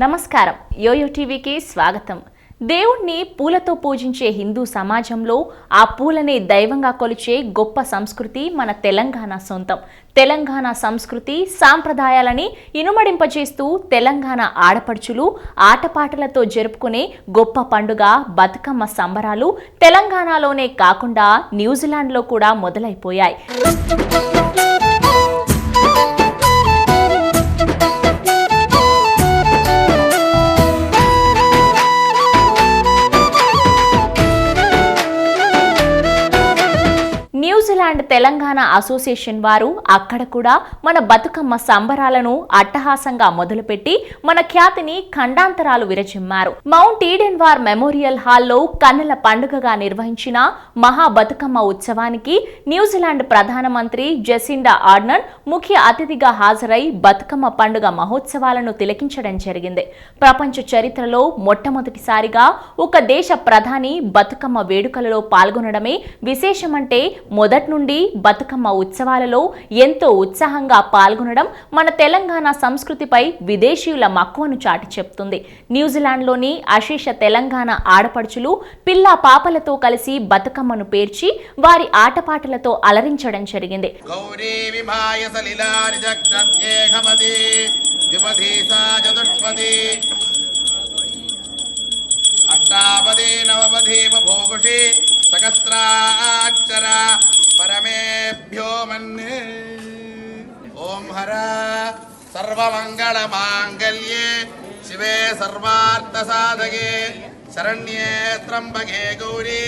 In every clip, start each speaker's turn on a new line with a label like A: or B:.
A: నమస్కారం, యోయో టీవీకి స్వాగతం. దేవుణ్ణి పూలతో పూజించే హిందూ సమాజంలో ఆ పూలనే దైవంగా కొలిచే గొప్ప సంస్కృతి మన తెలంగాణ సొంతం. తెలంగాణ సంస్కృతి సాంప్రదాయాలని ఇనుమడింపజేస్తూ తెలంగాణ ఆడపడుచులు ఆటపాటలతో జరుపుకునే గొప్ప పండుగ బతుకమ్మ సంబరాలు తెలంగాణలోనే కాకుండా న్యూజిలాండ్లో కూడా మొదలైపోయాయి. న్యూజిలాండ్ తెలంగాణ అసోసియేషన్ వారు అక్కడ కూడా మన బతుకమ్మ సంబరాలను అట్టహాసంగా మొదలుపెట్టి మన ఖ్యాతిని ఖండాంతరాలు విరచిమ్మారు. మౌంట్ ఈడెన్ వార్ మెమోరియల్ హాల్లో కన్నుల పండుగగా నిర్వహించిన మహా బతుకమ్మ ఉత్సవానికి న్యూజిలాండ్ ప్రధానమంత్రి జెసిండా ఆర్డర్న్ ముఖ్య అతిథిగా హాజరై బతుకమ్మ పండుగ మహోత్సవాలను తిలకించడం జరిగింది. ప్రపంచ చరిత్రలో మొట్టమొదటిసారిగా ఒక దేశ ప్రధాని బతుకమ్మ వేడుకలలో పాల్గొనడమే విశేషమంటే మొదటి నుండి బతుకమ్మ ఉత్సవాలలో ఎంతో ఉత్సాహంగా పాల్గొనడం మన తెలంగాణ సంస్కృతిపై విదేశీయుల మక్కువను చాటి చెప్తుంది. న్యూజిలాండ్లోని అశేష తెలంగాణ ఆడపడుచులు పిల్లా పాపలతో కలిసి బతుకమ్మను పేర్చి వారి ఆటపాటలతో అలరించడం జరిగింది.
B: అష్టాపదే నవపదే భోగుషే సహస్రాక్షర పరమేభ్యో మన్యే. ఓం హర సర్వమంగళ మాంగళ్యే శివే సర్వార్థ సాధకే శరణ్యే త్రంబకే గౌరీ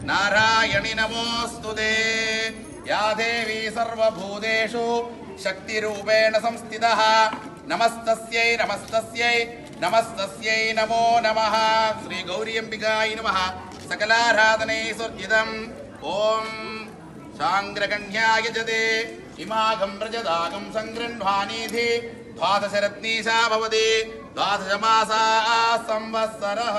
B: నారాయణి నమోస్తుతే. యా దేవీ సర్వభూతేషు శక్తిరూపేణ సంస్థితః నమస్తస్యై నమస్తస్యై నమస్తస్యై నమో నమః. శ్రీ గౌరీ అంబికాయ నమః. సకలారాధనే సుర్జితం. ఓం శాంగ్రకన్యాయ జతే ఇమాగం ప్రజదాగం సంగృహ్వానీధి ద్వాదశరత్నీశా భవతి ద్వాదశమాసా సంవత్సరః.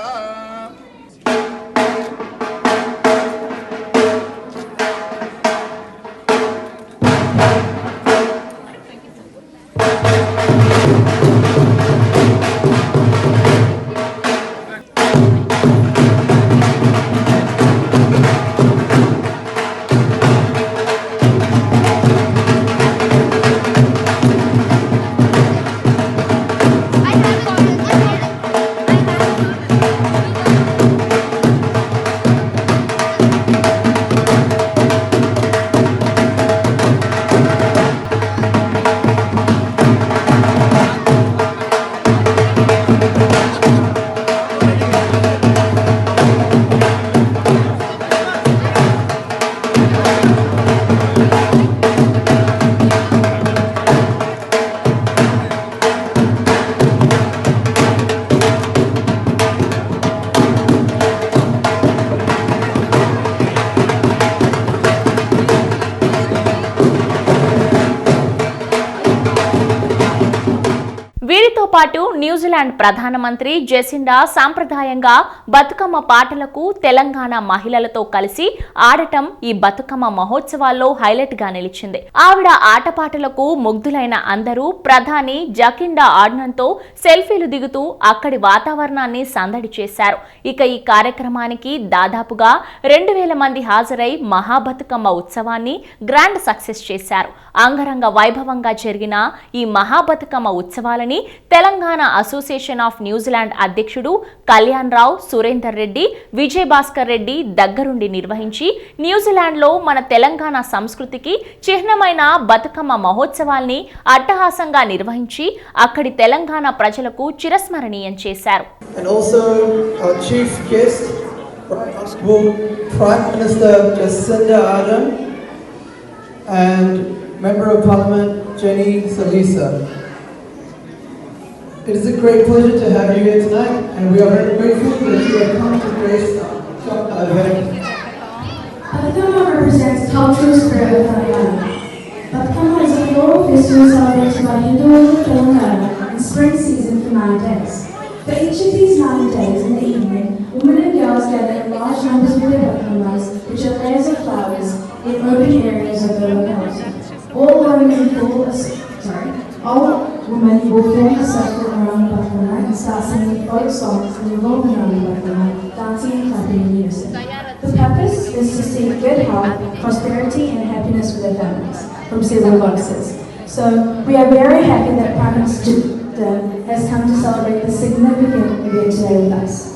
A: వీరితో పాటు న్యూజిలాండ్ ప్రధానమంత్రి జెసిండా సాంప్రదాయంగా బతుకమ్మ పాటలకు తెలంగాణ మహిళలతో కలిసి ఆడటం ఈ బతుకమ్మ మహోత్సవాల్లో హైలైట్ గా నిలిచింది. ఆవిడ ఆటపాటలకు ముగ్ధులైన అందరూ ప్రధాని జకిండా ఆర్డర్న్ తో సెల్ఫీలు దిగుతూ అక్కడి వాతావరణాన్ని సందడి చేశారు. ఇక ఈ కార్యక్రమానికి దాదాపుగా 2000 మంది హాజరై మహాబతుకమ్మ ఉత్సవాన్ని గ్రాండ్ సక్సెస్ చేశారు. అంగరంగ వైభవంగా జరిగిన ఈ Mahabathukamma ఉత్సవాలని Telangana association of New Zealand అధ్యక్షుడు కళ్యాణ్ రావు సురేందర్ రెడ్డి, విజయ్ భాస్కర్ రెడ్డి దగ్గరుండి నిర్వహించి న్యూజిలాండ్లో మన తెలంగాణ సంస్కృతికి చిహ్నమైన బతుకమ్మ మహోత్సవాల్ని అట్టహాసంగా నిర్వహించి అక్కడి తెలంగాణ ప్రజలకు చిరస్మరణీయం చేశారు.
C: Member of Parliament Jenny Salisa. It is a great pleasure to have you here tonight, and we are very grateful that you have come to grace our event.
D: Batucama represents the cultural spirit of Telangana. Batucama is a floral festival celebrated by Hindus of Telangana in spring season for 9 days. For each of these 9 days in the evening, women and girls gather in large numbers with their batucamas, which are layers of flowers in open areas of the locality. All woman will form a circle around Bathkama and start singing folk songs and revolve around Bathkama, dancing and clapping in unison. The purpose is to seek good health, prosperity and happiness for their families from several goddesses. So we are very happy that Prime Minister has come to celebrate this significant event today with us.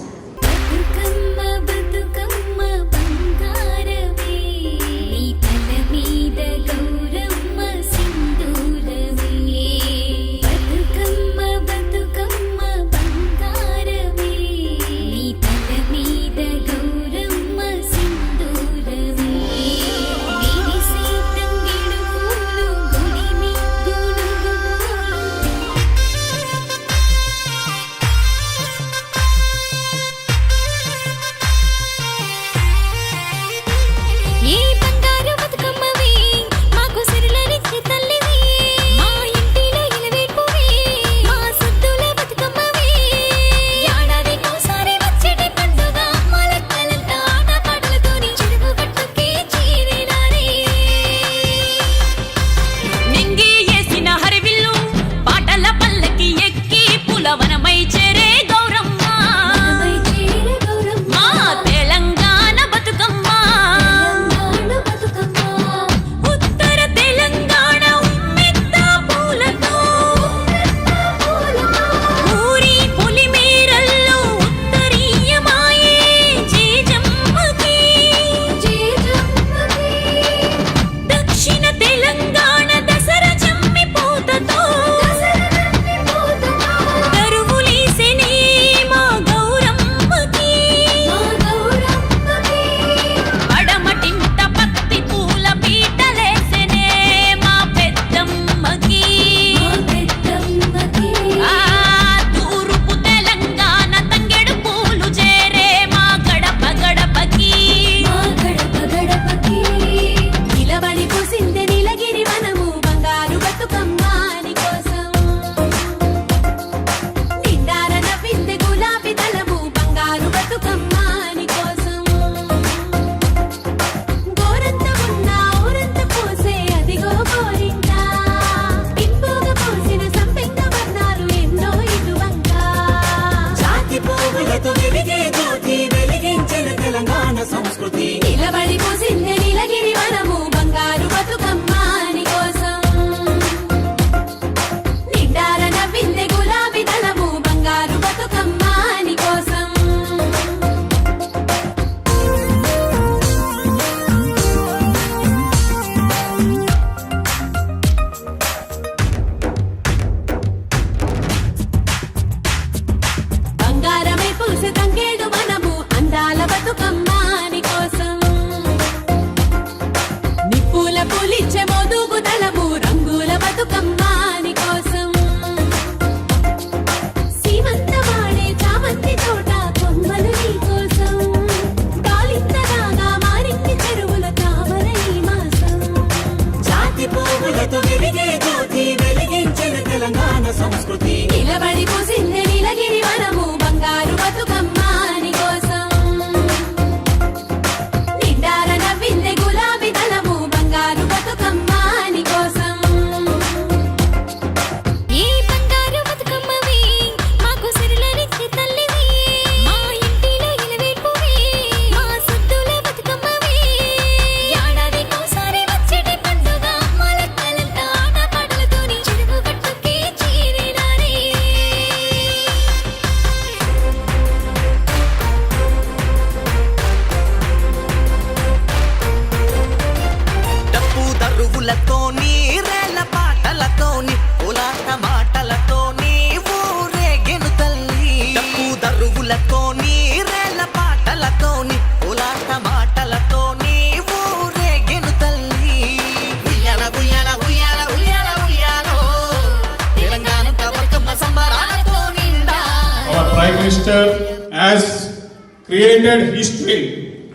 E: Prime Minister has created history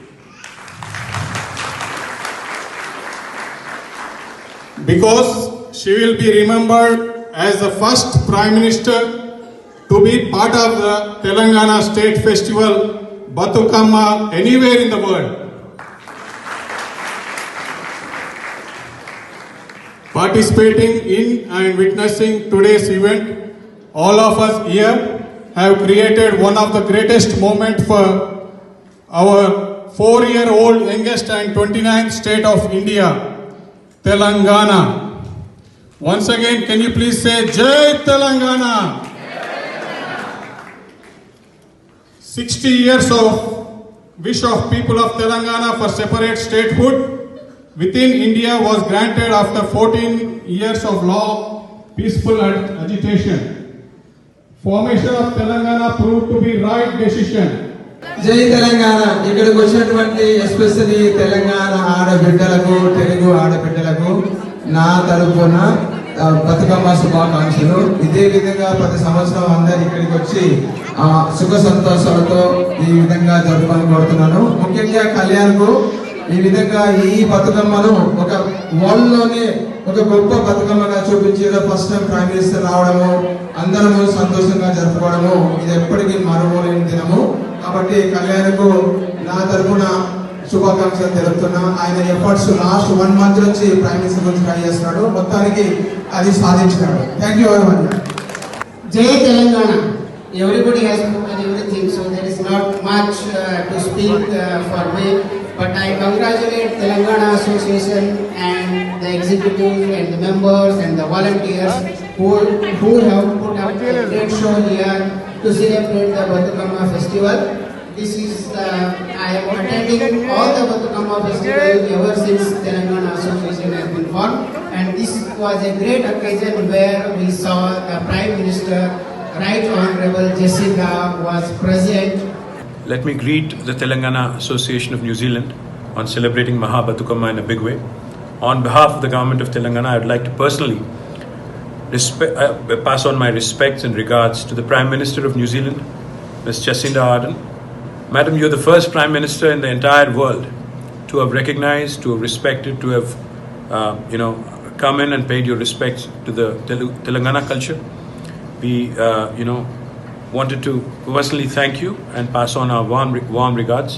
E: because she will be remembered as the first Prime Minister to be part of the Telangana State Festival Batukama anywhere in the world. participating in and witnessing today's event. All of us here have created one of the greatest moments for our 4-year-old youngest and 29th state of India, Telangana. Once again, can you please say Jai Telangana? 60 years of wish of people of Telangana for separate statehood within India was granted after 14 years of long, peaceful agitation. Formation of Telangana proved to be right decision.
C: జై తెలంగాణ. ఇక్కడికి వచ్చినటువంటి especially Telangana ఆడబిడ్డలకు, తెలుగు ఆడబిడ్డలకు నా తరపున బతుకమ్మ శుభాకాంక్షలు. ఇదే విధంగా ప్రతి సంవత్సరం అందరు ఇక్కడికి వచ్చి సుఖ సంతోషాలతో ఈ విధంగా జరుపుకొని కోరుతున్నాను. ముఖ్యంగా కళ్యాణ్కు ఈ విధంగా ఈ బతుకమ్మను ఒక వరల్డ్ లోనే ఒక గొప్ప బతుకమ్మగా చూపించేదో ఫస్ట్ టైం ప్రైమ్ మినిస్టర్ రావడము, అందరము సంతోషంగా జరుపుకోవడము ఇది ఎప్పటికీ మరువలేని దినము. కాబట్టి కళ్యాణ్కు నా తరఫున శుభాకాంక్షలు తెలుపుతున్నా. ఆయన ఎఫర్ట్స్ లాస్ట్ 1 month నుంచి ప్రైమ్ మినిస్టర్ గురించి ట్రై చేస్తున్నాడు, మొత్తానికి అది సాధించినాడు. Thank you very much.
F: Jai Telangana. Everybody has spoken everything, so there is not much to speak for me. But I congratulate Telangana Association and the executive and the members and the volunteers who have put up a great show here to celebrate the Batukamma festival. This is I am attending all the Batukamma festival ever since Telangana Association has been formed, and this was a great occasion where we saw the Prime Minister, Right Honorable Jacinda, was present.
G: Let me greet the Telangana Association of New Zealand on celebrating Maha Batukamma in a big way. On behalf of the Government of Telangana, I would like to personally pass on my respects and regards to the Prime Minister of New Zealand, Ms. Jacinda Ardern. Madam, you're the first Prime Minister in the entire world to have recognized, to have respected, to have come in and paid your respects to the Telangana culture. We wanted to personally thank you and pass on our warm regards.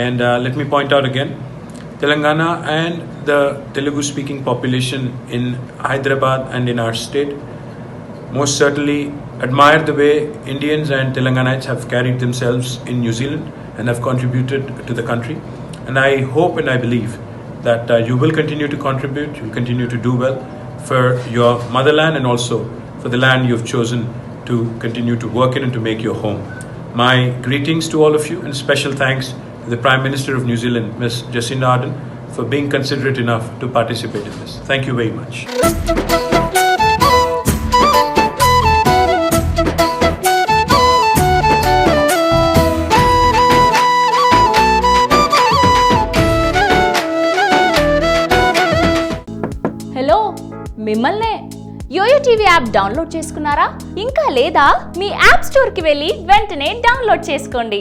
G: And let me point out again, Telangana and the Telugu speaking population in Hyderabad and in our state most certainly admire the way Indians and Telanganaits have carried themselves in New Zealand and have contributed to the country. And I hope and I believe that you will continue to contribute, you will continue to do well for your motherland and also for the land you've chosen to continue to work in and to make your home. My greetings to all of you and special thanks to the Prime Minister of New Zealand, Ms. Jacinda Ardern, for being considerate enough to participate in this. Thank you very much.
A: Hello, మిమ్మల్నే. Yo-yo TV app download చేసుకున్నారా? ఇంకా లేదా? మీ app స్టోర్కి వెళ్ళి వెంటనే download చేసుకోండి.